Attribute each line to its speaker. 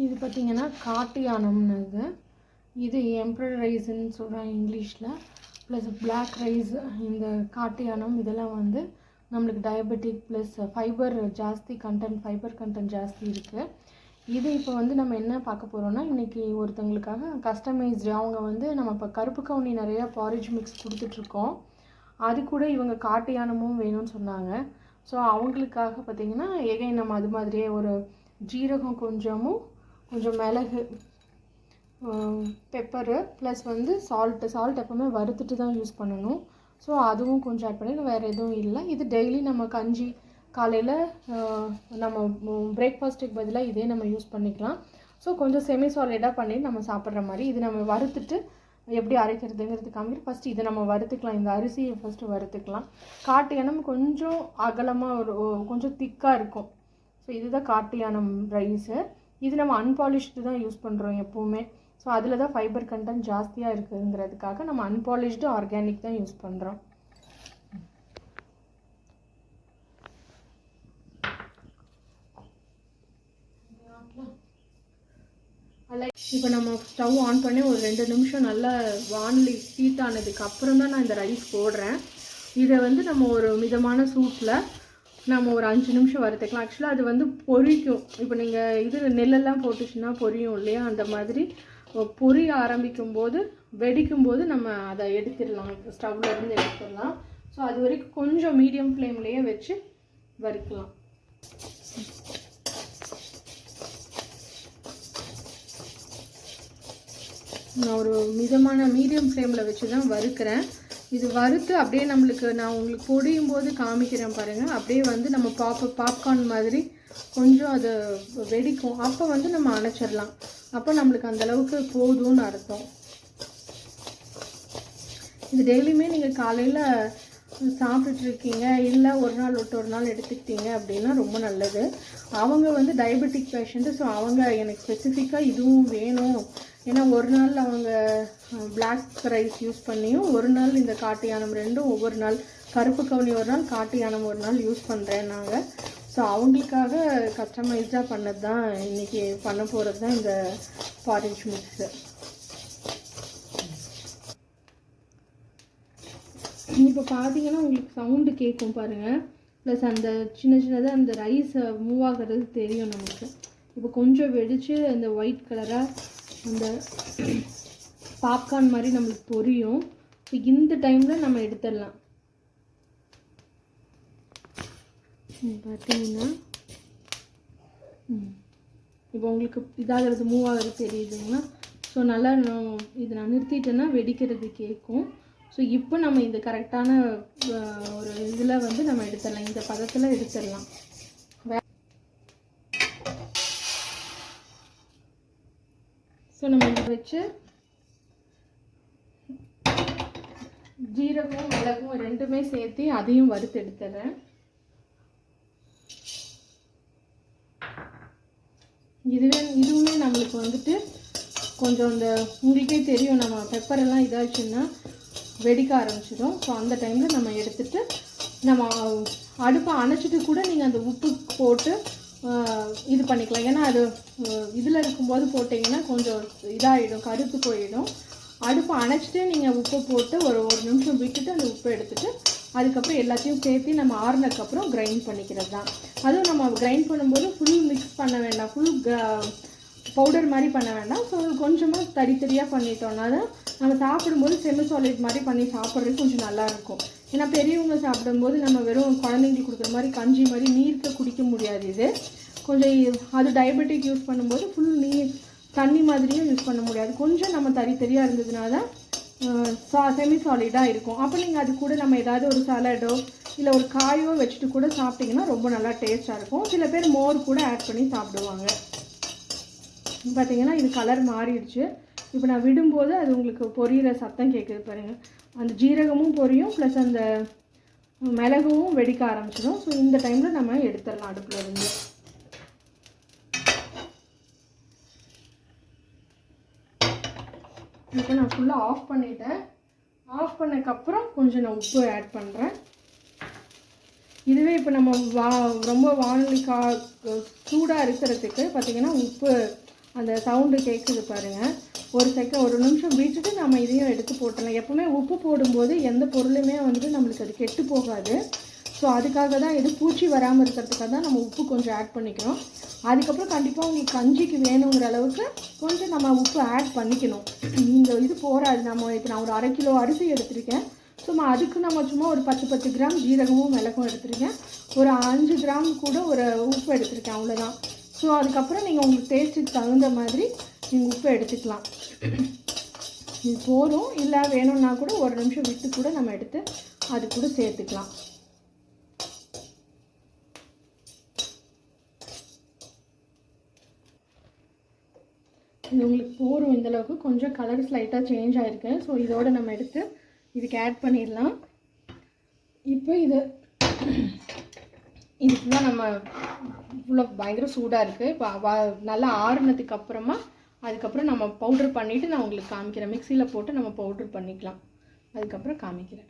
Speaker 1: இது பார்த்திங்கன்னா காட்டு யானம்னு இது எம்ப்ரர் ரைஸ்ன்னு சொல்கிறாங்க இங்கிலீஷில். ப்ளஸ் பிளாக் ரைஸ், இந்த காட்டு யானம் இதெல்லாம் வந்து நம்மளுக்கு டயபெட்டிக் ப்ளஸ் ஃபைபர் கண்டென்ட் ஜாஸ்தி இருக்குது. இது இப்போ வந்து நம்ம என்ன பார்க்க போகிறோன்னா, இன்றைக்கி ஒருத்தவங்களுக்காக கஸ்டமைஸ்டு அவங்க வந்து நம்ம இப்போ கருப்பு கவுனி நிறையா பாரிஜ் மிக்ஸ் கொடுத்துட்ருக்கோம். அது கூட இவங்க காட்டு யானமும் வேணும்னு சொன்னாங்க. ஸோ அவங்களுக்காக பார்த்திங்கன்னா எகைன் நம்ம அது மாதிரியே ஒரு ஜீரகம் கொஞ்சம் மிளகு, பெப்பரு ப்ளஸ் வந்து சால்ட் எப்போவுமே வறுத்துட்டு தான் யூஸ் பண்ணணும். ஸோ அதுவும் கொஞ்சம் ஆட் பண்ணி வேறு எதுவும் இல்லை. இது டெய்லி நம்ம கஞ்சி காலையில் நம்ம பிரேக்ஃபாஸ்ட்டுக்கு பதிலாக இதே நம்ம யூஸ் பண்ணிக்கலாம். ஸோ கொஞ்சம் செமி சாலிடாக பண்ணி நம்ம சாப்பிட்ற மாதிரி. இது நம்ம வறுத்துட்டு எப்படி அரைக்கிறதுங்கிறது காமிக்கிறேன். ஃபஸ்ட்டு இதை நம்ம வறுத்துக்கலாம். இந்த அரிசியை ஃபஸ்ட்டு வறுத்துக்கலாம். காட்டு யானம் கொஞ்சம் அகலமாக கொஞ்சம் திக்காக இருக்கும். ஸோ இதுதான் காட்டு யானம் ரைஸு. இது நம்ம அன்பாலிஷ்டு தான் யூஸ் பண்ணுறோம் எப்போவுமே. ஸோ அதில் தான் ஃபைபர் கண்டென்ட் ஜாஸ்தியாக இருக்குதுங்கிறதுக்காக நம்ம அன்பாலிஷ்டு ஆர்கானிக் தான் யூஸ் பண்ணுறோம். இப்போ நம்ம ஸ்டவ் ஆன் பண்ணி ஒரு 2 நிமிஷம் நல்லா வானலி ஹீட் ஆனதுக்கு அப்புறம் தான் நான் இந்த ரைஸ் போடுறேன். இதை வந்து நம்ம ஒரு மிதமான சூட்டில் நம்ம ஒரு 5 நிமிஷம் வறுத்துக்கலாம். ஆக்சுவலாக அது வந்து பொரிக்கும். இப்போ நீங்கள் இது நெல்லெல்லாம் போட்டுச்சுன்னா பொரியும் இல்லையா, அந்த மாதிரி பொரிய வெடிக்கும் போது நம்ம அதை எடுத்துடலாம், ஸ்டவ்லேருந்து எடுத்துடலாம். ஸோ அது வரைக்கும் கொஞ்சம் மீடியம் ஃப்ளேம்லேயே வச்சு வறுக்கலாம். நான் ஒரு மிதமான மீடியம் ஃப்ளேமில் வச்சு தான் வறுக்கிறேன். இது வறுத்து அப்படியே நான் உங்களுக்கு பொடியும் போது காமிக்கிறேன் பாருங்கள். அப்படியே வந்து நம்ம பாப்கார்ன் மாதிரி கொஞ்சம் அது வெடிக்கும். அப்போ வந்து நம்ம அணைச்சிடலாம். அப்போ நம்மளுக்கு அந்தளவுக்கு போதும்னு அர்த்தம். இது டெய்லியுமே நீங்கள் காலையில் சாப்பிட்டுட்ருக்கீங்க, இல்லை ஒரு நாள் விட்டு ஒரு நாள் எடுத்துக்கிட்டீங்க அப்படின்னா ரொம்ப நல்லது. அவங்க வந்து டயபெட்டிக் பேஷண்ட்டு. ஸோ அவங்க எனக்கு ஸ்பெசிஃபிக்காக இதுவும் வேணும். ஏன்னா ஒரு நாள் அவங்க பிளாக் ரைஸ் யூஸ் பண்ணியும், ஒரு நாள் இந்த காட்டு யானம் ரெண்டும், ஒவ்வொரு நாள் கருப்பு கவுனி ஒரு நாள், காட்டு யானம் ஒரு நாள் யூஸ் பண்ணுறேன் நாங்கள். ஸோ அவங்களுக்காக கஸ்டமைஸ்டாக பண்ணது தான் இன்றைக்கி பண்ண போகிறது தான் இந்த பாரிஜ் மிக்ஸு. இப்போ பார்த்தீங்கன்னா உங்களுக்கு சவுண்டு கேட்கும் பாருங்கள். ப்ளஸ் அந்த சின்னதாக அந்த ரைஸை மூவ் ஆகிறது தெரியும் நமக்கு. இப்போ கொஞ்சம் வெடித்து அந்த ஒயிட் கலராக அந்த பாப்கார்ன் மாதிரி நம்மளுக்கு பொரியும். இப்போ இந்த டைமில் நம்ம எடுத்துடலாம். பார்த்தீங்கன்னா இப்போ உங்களுக்கு இதாகிறது மூவ் ஆகிறது தெரியுதுங்களா. ஸோ நல்லா இதை நான் நிறுத்திட்டேன்னா வெடிக்கிறது கேட்கும். ஸோ இப்போ நம்ம இந்த கரெக்டான ஒரு இதில் வந்து நம்ம எடுத்துடலாம், இந்த பதத்தில் எடுத்துடலாம். ஸோ நம்ம இதை வச்சு ஜீரகம் மிளகும் ரெண்டுமே சேர்த்து அதையும் வறுத்து எடுத்துடுறேன். இதுவுமே நம்மளுக்கு வந்துட்டு கொஞ்சம் அந்த உங்களுக்கே தெரியும், நம்ம பெப்பரெல்லாம் இதாச்சுன்னா வெடிக்க ஆரம்பிச்சிடும். ஸோ அந்த டைமில் நம்ம எடுத்துகிட்டு நம்ம அடுப்பை அணைச்சிட்டு கூட நீங்கள் அந்த உப்பு போட்டு இது பண்ணிக்கலாம். ஏன்னா அது இதில் இருக்கும்போது போட்டிங்கன்னா கொஞ்சம் இதாகிடும், கருத்து போயிடும். அடுப்பை அணைச்சிட்டு நீங்கள் உப்பு போட்டு ஒரு நிமிஷம் விட்டுட்டு அந்த உப்பை எடுத்துகிட்டு அதுக்கப்புறம் எல்லாத்தையும் சேர்த்து நம்ம ஆறுனதுக்கப்புறம் கிரைண்ட் பண்ணிக்கிறது தான். அதுவும் நம்ம கிரைண்ட் பண்ணும்போது ஃபுல் மிக்ஸ் பண்ண வேண்டாம், ஃபுல் பவுடர் மாதிரி பண்ண வேண்டாம். ஸோ கொஞ்சமாக தடித்தடியாக பண்ணிட்டோம்னா தான் நம்ம சாப்பிடும்போது செமி சாலிட் மாதிரி பண்ணி சாப்பிட்றதுக்கு கொஞ்சம் நல்லாயிருக்கும். ஏன்னா பெரியவங்க சாப்பிடும்போது நம்ம வெறும் குழந்தைங்களுக்கு கொடுக்குற மாதிரி கஞ்சி மாதிரி நீர்க்க குடிக்க முடியாது. இது கொஞ்சம் அது டயபெட்டிக் யூஸ் பண்ணும்போது ஃபுல் தண்ணி மாதிரியும் யூஸ் பண்ண முடியாது. கொஞ்சம் நம்ம தடித்தடியாக இருந்ததுனா தான் செமி சாலிடாக இருக்கும். அப்போ நீங்கள் அது கூட நம்ம ஏதாவது ஒரு சாலடோ இல்லை ஒரு காயோ வச்சுட்டு கூட சாப்பிட்டிங்கன்னா ரொம்ப நல்லா டேஸ்ட்டாக இருக்கும். சில பேர் மோர் கூட ஆட் பண்ணி சாப்பிடுவாங்க. பார்த்திங்கன்னா இது கலர் மாறிடுச்சு. இப்போ நான் விடும்போது அது உங்களுக்கு பொரியிற சத்தம் கேட்குது பாருங்கள். அந்த ஜீரகமும் பொரியும், ப்ளஸ் அந்த மிளகும் வெடிக்க ஆரம்பிச்சிடும். ஸோ இந்த டைமில் நம்ம எடுத்துடலாம் அடுப்பில் இருந்து. இப்போ நான் ஃபுல்லாக ஆஃப் பண்ணிட்டேன். ஆஃப் பண்ணதுக்கப்புறம் கொஞ்சம் நான் உப்பு ஆட் பண்ணுறேன். இதுவே இப்போ நம்ம ரொம்ப வானொலி சூடாக இருக்கிறதுக்கு பார்த்திங்கன்னா உப்பு அந்த சவுண்டு கேட்குது பாருங்கள். ஒரு நிமிஷம் விட்டுட்டு நம்ம இதையும் எடுத்து போட்டுடலாம். எப்போவுமே உப்பு போடும்போது எந்த பொருளுமே வந்துட்டு நம்மளுக்கு அது கெட்டு போகாது. ஸோ அதுக்காக தான் இது பூச்சி வராமல் இருக்கிறதுக்காக தான் நம்ம உப்பு கொஞ்சம் ஆட் பண்ணிக்கிறோம். அதுக்கப்புறம் கண்டிப்பாக உங்களுக்கு கஞ்சிக்கு வேணுங்கிற அளவுக்கு கொஞ்சம் நம்ம உப்பு ஆட் பண்ணிக்கணும். இந்த இது போகாது. நம்ம இப்போ நான் ஒரு 1/2 கிலோ அரிசி எடுத்திருக்கேன். சும்மா அதுக்கு நம்ம சும்மா ஒரு 10 கிராம் ஜீரகமும் மிளகும் எடுத்திருக்கேன். ஒரு 5 கிராம் கூட ஒரு உப்பு எடுத்திருக்கேன், அவ்வளோதான். ஸோ அதுக்கப்புறம் நீங்கள் உங்களுக்கு டேஸ்ட்டுக்கு தகுந்த மாதிரி நீங்கள் உப்பு எடுத்துக்கலாம். இது போதும். இல்லை வேணும்னா கூட ஒரு நிமிஷம் விட்டு கூட நம்ம எடுத்து அது கூட சேர்த்துக்கலாம். இது உங்களுக்கு போரும். இந்தளவுக்கு கொஞ்சம் கலர் ஸ்லைட்டாக சேஞ்ச் ஆகிருக்கு. ஸோ இதோடு நம்ம எடுத்து இதுக்கு ஆட் பண்ணிடலாம். இப்போ இது ஃபுல்லாக நம்ம ஃபுல்லாக பயங்கர சூடாக இருக்குது. இப்போ நல்லா ஆறுனதுக்கு அப்புறமா அதுக்கப்புறம் நம்ம பவுட்ரு பண்ணிவிட்டு நான் உங்களுக்கு காமிக்கிறேன். மிக்சியில் போட்டு நம்ம பவுட்ரு பண்ணிக்கலாம். அதுக்கப்புறம் காமிக்கிறேன்.